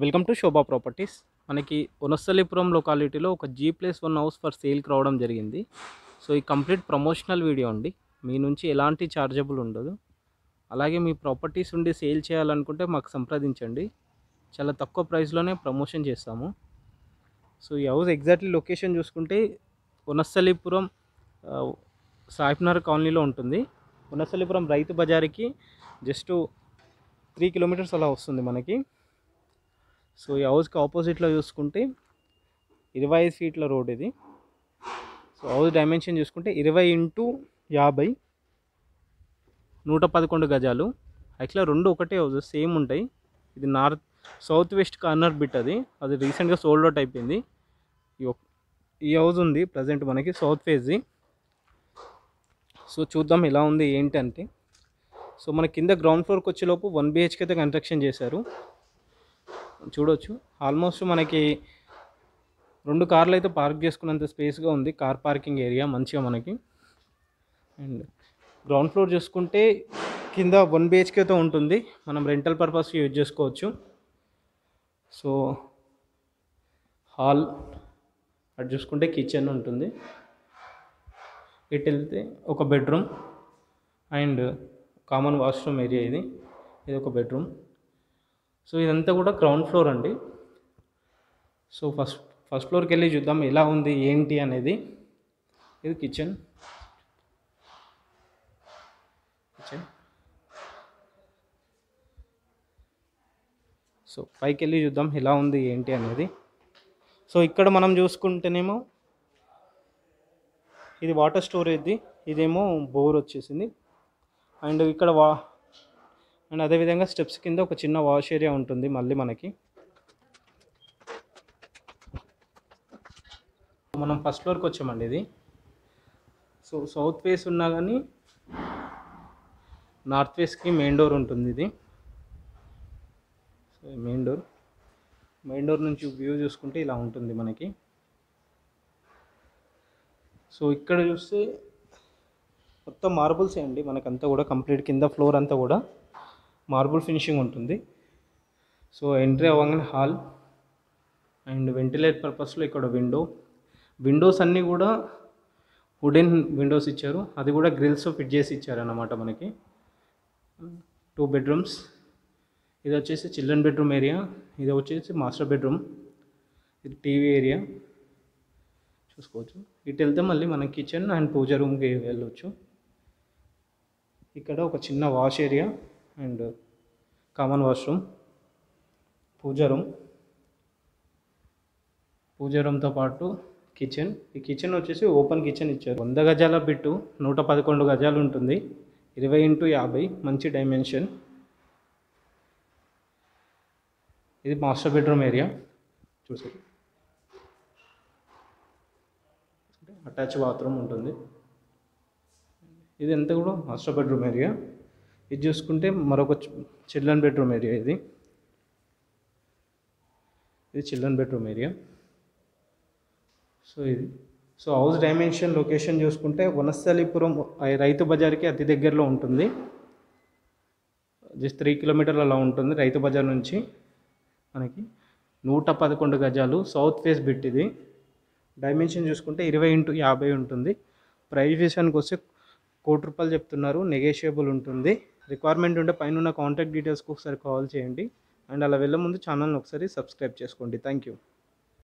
Welcome to Shobha properties. మనకి వనస్థలిపురం లొకాలిటీలో ఒక G+1 house for సేల్కి రావడం జరిగింది. సో ఈ కంప్లీట్ ప్రమోషనల్ వీడియో అండి. మీ నుంచి ఎలాంటి చార్జబుల్ ఉండదు. అలాగే మీ ప్రాపర్టీస్ ఉండి సేల్ చేయాలనుకుంటే మాకు సంప్రదించండి. చాలా తక్కువ ప్రైస్లోనే ప్రమోషన్ చేస్తాము. సో ఈ హౌస్ ఎగ్జాక్ట్లీ లొకేషన్ చూసుకుంటే వనస్థలిపురం సాయిప్నగర్ కాలనీలో ఉంటుంది. వనస్థలిపురం రైతు బజార్కి జస్ట్ 3 కిలోమీటర్స్ అలా వస్తుంది మనకి. సో ఈ హౌస్కి ఆపోజిట్లో చూసుకుంటే 25 ఫీట్ల రోడ్ ఇది. సో హౌస్ డైమెన్షన్ చూసుకుంటే 20x50 111 గజాలు. యాక్చువల్గా రెండు ఒకటే హౌస్ సేమ్ ఉంటాయి. ఇది సౌత్ వెస్ట్ కార్నర్ బిట్ అది రీసెంట్గా సోల్డ్ అవుట్ అయిపోయింది. ఈ హౌస్ ఉంది ప్రజెంట్ మనకి సౌత్ ఫేస్ది. సో చూద్దాం ఎలా ఉంది ఏంటి అంటే. సో మన కింద గ్రౌండ్ ఫ్లోర్కి వచ్చేలోపు 1 BHK అయితే కన్స్ట్రక్షన్ చేశారు. చూడొచ్చు ఆల్మోస్ట్ మనకి 2 కార్లు అయితే పార్క్ చేసుకున్నంత స్పేస్గా ఉంది. కార్ పార్కింగ్ ఏరియా మంచిగా మనకి. అండ్ గ్రౌండ్ ఫ్లోర్ చూసుకుంటే కింద 1 BHKతో ఉంటుంది. మనం రెంటల్ పర్పస్కి యూజ్ చేసుకోవచ్చు. సో హాల్ అటు చూసుకుంటే కిచెన్ ఉంటుంది. ఇటు వెళ్తే ఒక bedroom and common washroom area ఇది ఒక బెడ్రూమ్. సో ఇదంతా కూడా గ్రౌండ్ ఫ్లోర్ అండి. సో ఫస్ట్ ఫ్లోర్కి వెళ్ళి చూద్దాం ఎలా ఉంది ఏంటి అనేది. ఇది కిచెన్. సో పైకి వెళ్ళి చూద్దాం ఎలా ఉంది ఏంటి అనేది. సో ఇక్కడ మనం చూసుకుంటేనేమో ఇది వాటర్ స్టోరేజ్ది, ఇదేమో బోర్ వచ్చేసింది. అండ్ ఇక్కడ అండ్ అదేవిధంగా స్టెప్స్ కింద ఒక చిన్న వాష్ ఏరియా ఉంటుంది మళ్ళీ మనకి. మనం ఫస్ట్ ఫ్లోర్కి వచ్చామండి ఇది. సో సౌత్ ఫేస్ ఉన్నా కానీ నార్త్ ఫేస్కి మెయిన్ డోర్ ఉంటుంది ఇది. సో మెయిన్ డోర్ నుంచి వ్యూ చూసుకుంటే ఇలా ఉంటుంది మనకి. సో ఇక్కడ చూస్తే మొత్తం మార్బుల్సే అండి మనకంతా కూడా. కంప్లీట్ కింద ఫ్లోర్ అంతా కూడా మార్బుల్ ఫినిషింగ్ ఉంటుంది. సో ఎంట్రీ అవ్వగానే హాల్ అండ్ వెంటిలేట్ పర్పస్లో ఇక్కడ విండోస్ అన్నీ కూడా వుడెన్ విండోస్ ఇచ్చారు. అది కూడా గ్రిల్స్ ఫిట్ చేసి ఇచ్చారన్నమాట మనకి. 2 బెడ్రూమ్స్. ఇది వచ్చేసి చిల్డ్రన్ బెడ్రూమ్ ఏరియా, ఇది వచ్చేసి మాస్టర్ బెడ్రూమ్, ఇది టీవీ ఏరియా చూసుకోవచ్చు. ఇటు వెళ్తే మళ్ళీ మనం కిచెన్ అండ్ పూజ రూమ్కి వెళ్ళవచ్చు. ఇక్కడ ఒక చిన్న wash area and common washroom, puja రూమ్తో పాటు కిచెన్. ఈ కిచెన్ వచ్చేసి ఓపెన్ కిచెన్ ఇచ్చారు. 100 గజాల బిట్టు 111 గజాలు ఉంటుంది. 20x50 మంచి డైమెన్షన్. ఇది మాస్టర్ బెడ్రూమ్ ఏరియా చూసారు. అటాచ్ బాత్రూమ్ ఉంటుంది. ఇది అంతా కూడా మాస్టర్ బెడ్రూమ్ ఏరియా. ఇది చూసుకుంటే మరొక చిల్డ్రన్ బెడ్రూమ్ ఏరియా. ఇది children bedroom area. So house dimension location చూసుకుంటే వనస్థలిపురం రైతు బజార్కి అతి దగ్గరలో ఉంటుంది. జస్ట్ 3 కిలోమీటర్లు అలా ఉంటుంది రైతు బజార్ నుంచి మనకి. 111 గజాలు సౌత్ ఫేస్ బిట్ ఇది. డైమెన్షన్ చూసుకుంటే 20x50 ఉంటుంది. ప్రైస్ విషయానికి వస్తే ₹1,00,00,000 చెప్తున్నారు. నెగోషియబుల్ ఉంటుంది. రిక్వైర్మెంట్ ఉంటే పైన ఉన్న కాంటాక్ట్ డీటెయిల్స్కి ఒకసారి కాల్ చేయండి. అండ్ అలా వెళ్ళే ముందు ఛానల్ని ఒకసారి సబ్స్క్రైబ్ చేసుకోండి. Thank you.